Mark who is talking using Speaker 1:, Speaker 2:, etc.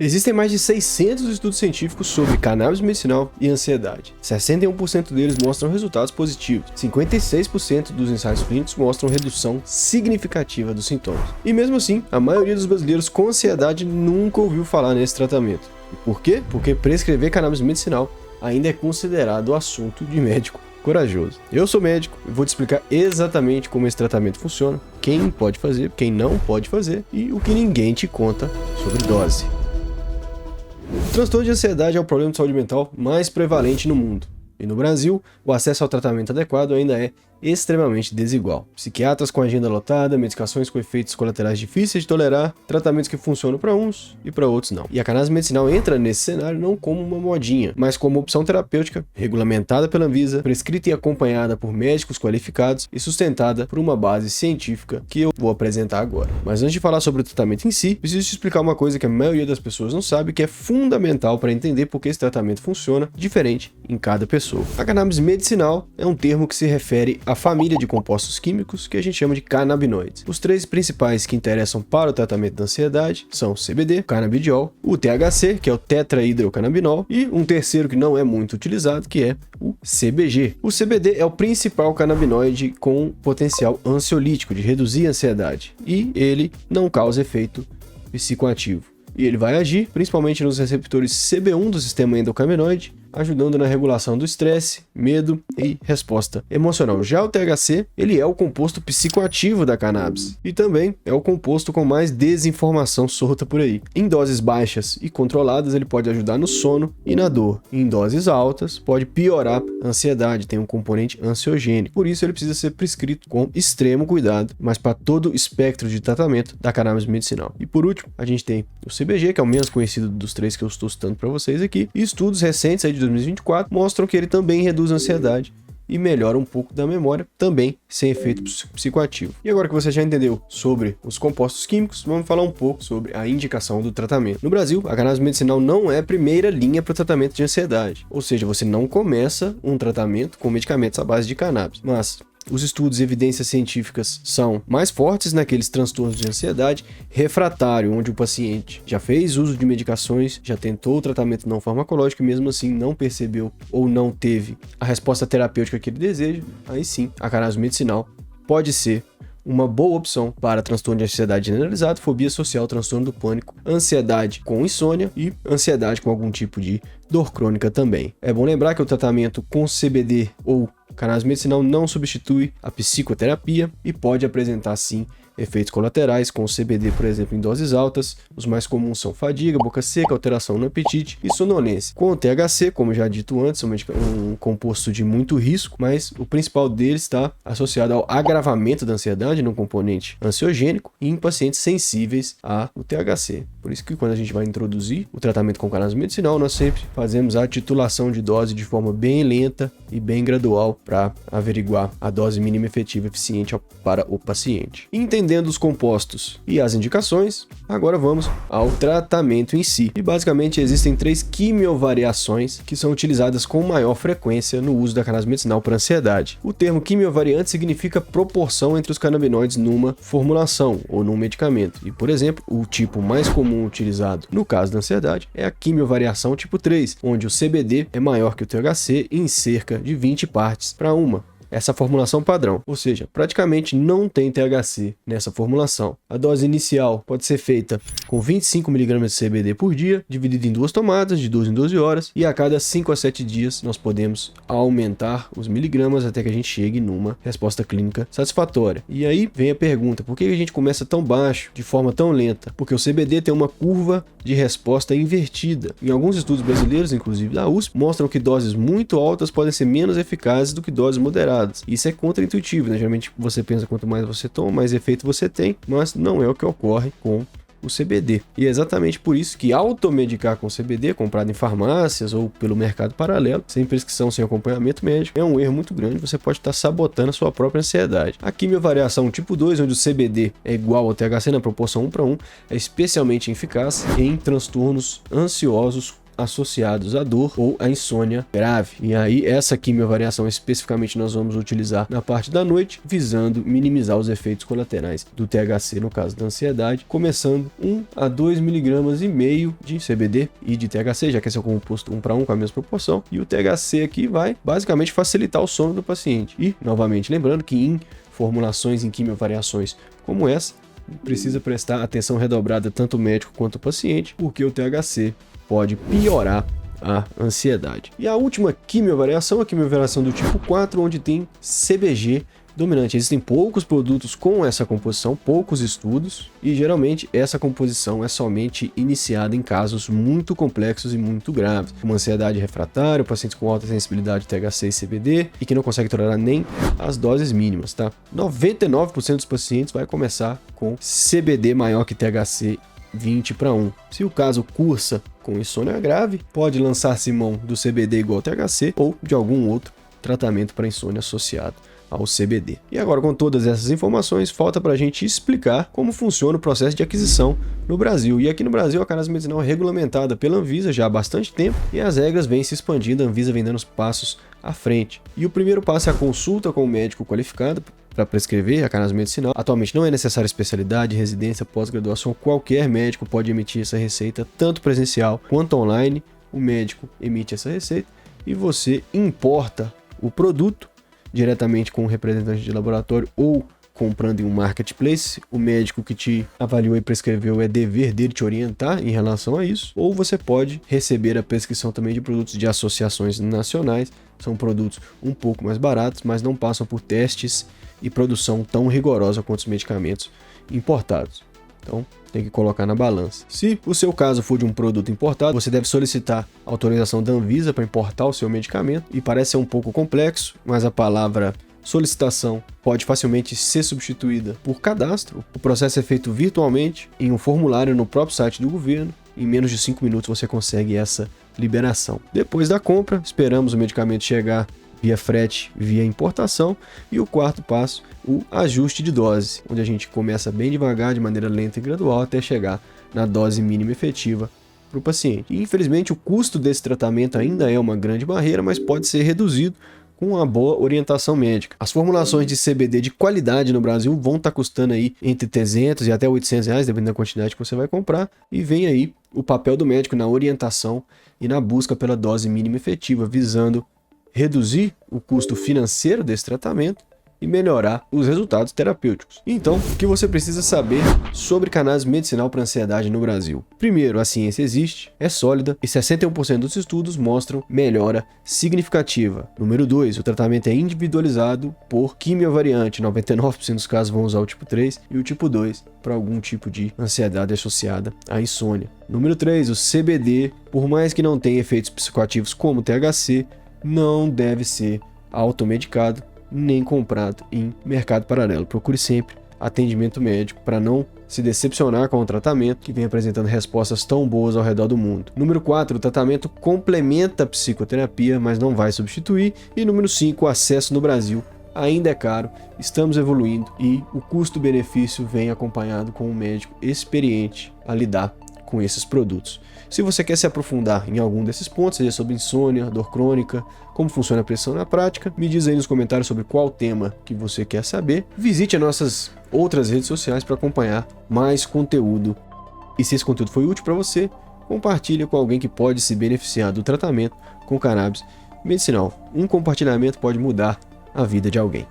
Speaker 1: Existem mais de 600 estudos científicos sobre cannabis medicinal e ansiedade. 61% deles mostram resultados positivos. 56% dos ensaios clínicos mostram redução significativa dos sintomas. E mesmo assim, a maioria dos brasileiros com ansiedade nunca ouviu falar nesse tratamento. E por quê? Porque prescrever cannabis medicinal ainda é considerado assunto de médico corajoso. Eu sou médico e vou te explicar exatamente como esse tratamento funciona, quem pode fazer, quem não pode fazer e o que ninguém te conta sobre dose. O transtorno de ansiedade é o problema de saúde mental mais prevalente no mundo. E no Brasil, o acesso ao tratamento adequado ainda é extremamente desigual. Psiquiatras com agenda lotada, medicações com efeitos colaterais difíceis de tolerar, tratamentos que funcionam para uns e para outros não. E a cannabis medicinal entra nesse cenário não como uma modinha, mas como opção terapêutica, regulamentada pela Anvisa, prescrita e acompanhada por médicos qualificados e sustentada por uma base científica que eu vou apresentar agora. Mas antes de falar sobre o tratamento em si, preciso te explicar uma coisa que a maioria das pessoas não sabe, que é fundamental para entender por que esse tratamento funciona diferente em cada pessoa. A cannabis medicinal é um termo que se refere à família de compostos químicos que a gente chama de canabinoides. Os três principais que interessam para o tratamento da ansiedade são o CBD, o canabidiol, o THC, que é o tetrahidrocannabinol, e um terceiro que não é muito utilizado, que é o CBG. O CBD é o principal canabinoide com potencial ansiolítico, de reduzir a ansiedade, e ele não causa efeito psicoativo. E ele vai agir principalmente nos receptores CB1 do sistema endocannabinoide, ajudando na regulação do estresse, medo e resposta emocional. Já o THC, ele é o composto psicoativo da cannabis e também é o composto com mais desinformação solta por aí. Em doses baixas e controladas, ele pode ajudar no sono e na dor. Em doses altas, pode piorar a ansiedade, tem um componente ansiogênico. Por isso, ele precisa ser prescrito com extremo cuidado, mas para todo o espectro de tratamento da cannabis medicinal. E por último, a gente tem o CBG, que é o menos conhecido dos três que eu estou citando para vocês aqui, e estudos recentes aí de 2024 mostram que ele também reduz a ansiedade e melhora um pouco da memória, também sem efeito psicoativo. E agora que você já entendeu sobre os compostos químicos, vamos falar um pouco sobre a indicação do tratamento. No Brasil, a cannabis medicinal não é a primeira linha para o tratamento de ansiedade, ou seja, você não começa um tratamento com medicamentos à base de cannabis, mas os estudos e evidências científicas são mais fortes naqueles transtornos de ansiedade refratário, onde o paciente já fez uso de medicações, já tentou o tratamento não farmacológico e mesmo assim não percebeu ou não teve a resposta terapêutica que ele deseja. Aí sim, a cannabis medicinal pode ser uma boa opção para transtorno de ansiedade generalizado, fobia social, transtorno do pânico, ansiedade com insônia e ansiedade com algum tipo de dor crônica também. É bom lembrar que o tratamento com CBD ou cannabis medicinal não substitui a psicoterapia e pode apresentar sim efeitos colaterais com o CBD, por exemplo, em doses altas. Os mais comuns são fadiga, boca seca, alteração no apetite e sonolência. Com o THC, como já dito antes, é um composto de muito risco, mas o principal dele está associado ao agravamento da ansiedade no componente ansiogênico e em pacientes sensíveis ao THC. Por isso que quando a gente vai introduzir o tratamento com cannabis medicinal, nós sempre fazemos a titulação de dose de forma bem lenta e bem gradual para averiguar a dose mínima efetiva eficiente para o paciente. Entendendo os compostos e as indicações, agora vamos ao tratamento em si. E basicamente existem três quimiovariações que são utilizadas com maior frequência no uso da cannabis medicinal para ansiedade. O termo quimiovariante significa proporção entre os canabinoides numa formulação ou num medicamento. E, por exemplo, o tipo mais comum utilizado no caso da ansiedade é a quimiovariação tipo 3, onde o CBD é maior que o THC em cerca de 20 partes para uma. Essa formulação padrão, ou seja, praticamente não tem THC nessa formulação. A dose inicial pode ser feita com 25 mg de CBD por dia, dividido em 2 tomadas, de 12 em 12 horas, e a cada 5 a 7 dias nós podemos aumentar os miligramas até que a gente chegue numa resposta clínica satisfatória. E aí vem a pergunta, por que a gente começa tão baixo, de forma tão lenta? Porque o CBD tem uma curva de resposta invertida. Em alguns estudos brasileiros, inclusive da USP, mostram que doses muito altas podem ser menos eficazes do que doses moderadas. Isso é contraintuitivo, né? Geralmente você pensa quanto mais você toma, mais efeito você tem, mas não é o que ocorre com o CBD. E é exatamente por isso que automedicar com CBD, comprado em farmácias ou pelo mercado paralelo, sem prescrição, sem acompanhamento médico, é um erro muito grande, você pode estar sabotando a sua própria ansiedade. A quimiovariação tipo 2, onde o CBD é igual ao THC na proporção 1:1, é especialmente eficaz em transtornos ansiosos associados à dor ou à insônia grave. E aí essa quimiovariação especificamente nós vamos utilizar na parte da noite, visando minimizar os efeitos colaterais do THC no caso da ansiedade, começando 1 a 2 miligramas e meio de CBD e de THC, já que esse é o composto 1 para 1 com a mesma proporção, e o THC aqui vai basicamente facilitar o sono do paciente. E, novamente, lembrando que em formulações em quimiovariações como essa, precisa prestar atenção redobrada tanto o médico quanto o paciente, porque o THC pode piorar a ansiedade. E a última quimiovariação, a quimiovariação do tipo 4, onde tem CBG dominante. Existem poucos produtos com essa composição, poucos estudos, e geralmente essa composição é somente iniciada em casos muito complexos e muito graves, como ansiedade refratária, pacientes com alta sensibilidade THC e CBD e que não conseguem tolerar nem as doses mínimas, tá? 99% dos pacientes vai começar com CBD maior que THC 20 para 1. Se o caso cursa com insônia grave, pode lançar-se mão do CBD igual THC ou de algum outro tratamento para insônia associado ao CBD. E agora, com todas essas informações, falta para a gente explicar como funciona o processo de aquisição no Brasil. E aqui no Brasil a cannabis medicinal é regulamentada pela Anvisa já há bastante tempo e as regras vêm se expandindo, a Anvisa vem dando os passos à frente. E o primeiro passo é a consulta com o médico qualificado para prescrever a cannabis medicinal. Atualmente não é necessária especialidade, residência, pós-graduação, qualquer médico pode emitir essa receita, tanto presencial quanto online. O médico emite essa receita e você importa o produto diretamente com o representante de laboratório ou comprando em um marketplace. O médico que te avaliou e prescreveu é dever dele te orientar em relação a isso, ou você pode receber a prescrição também de produtos de associações nacionais. São produtos um pouco mais baratos, mas não passam por testes e produção tão rigorosa quanto os medicamentos importados. Então, tem que colocar na balança. Se o seu caso for de um produto importado, você deve solicitar autorização da Anvisa para importar o seu medicamento. E parece ser um pouco complexo, mas a palavra solicitação pode facilmente ser substituída por cadastro. O processo é feito virtualmente em um formulário no próprio site do governo. Em menos de 5 minutos você consegue essa liberação. Depois da compra, esperamos o medicamento chegar via frete, via importação, e o quarto passo, o ajuste de dose, onde a gente começa bem devagar, de maneira lenta e gradual, até chegar na dose mínima efetiva para o paciente. E, infelizmente, o custo desse tratamento ainda é uma grande barreira, mas pode ser reduzido com uma boa orientação médica. As formulações de CBD de qualidade no Brasil vão estar custando aí entre 300 e até 800 reais, dependendo da quantidade que você vai comprar, e vem aí o papel do médico na orientação e na busca pela dose mínima efetiva, visando reduzir o custo financeiro desse tratamento e melhorar os resultados terapêuticos. Então, o que você precisa saber sobre cannabis medicinal para ansiedade no Brasil? Primeiro, a ciência existe, é sólida e 61% dos estudos mostram melhora significativa. Número 2, o tratamento é individualizado por quimiovariante, 99% dos casos vão usar o tipo 3 e o tipo 2 para algum tipo de ansiedade associada à insônia. Número 3, o CBD, por mais que não tenha efeitos psicoativos como o THC, não deve ser automedicado nem comprado em mercado paralelo. Procure sempre atendimento médico para não se decepcionar com o tratamento que vem apresentando respostas tão boas ao redor do mundo. Número 4, o tratamento complementa a psicoterapia, mas não vai substituir. E número 5, o acesso no Brasil ainda é caro, estamos evoluindo e o custo-benefício vem acompanhado com um médico experiente a lidar com esses produtos. Se você quer se aprofundar em algum desses pontos, seja sobre insônia, dor crônica, como funciona a pressão na prática, me diz aí nos comentários sobre qual tema que você quer saber. Visite as nossas outras redes sociais para acompanhar mais conteúdo. E se esse conteúdo foi útil para você, compartilhe com alguém que pode se beneficiar do tratamento com cannabis medicinal. Um compartilhamento pode mudar a vida de alguém.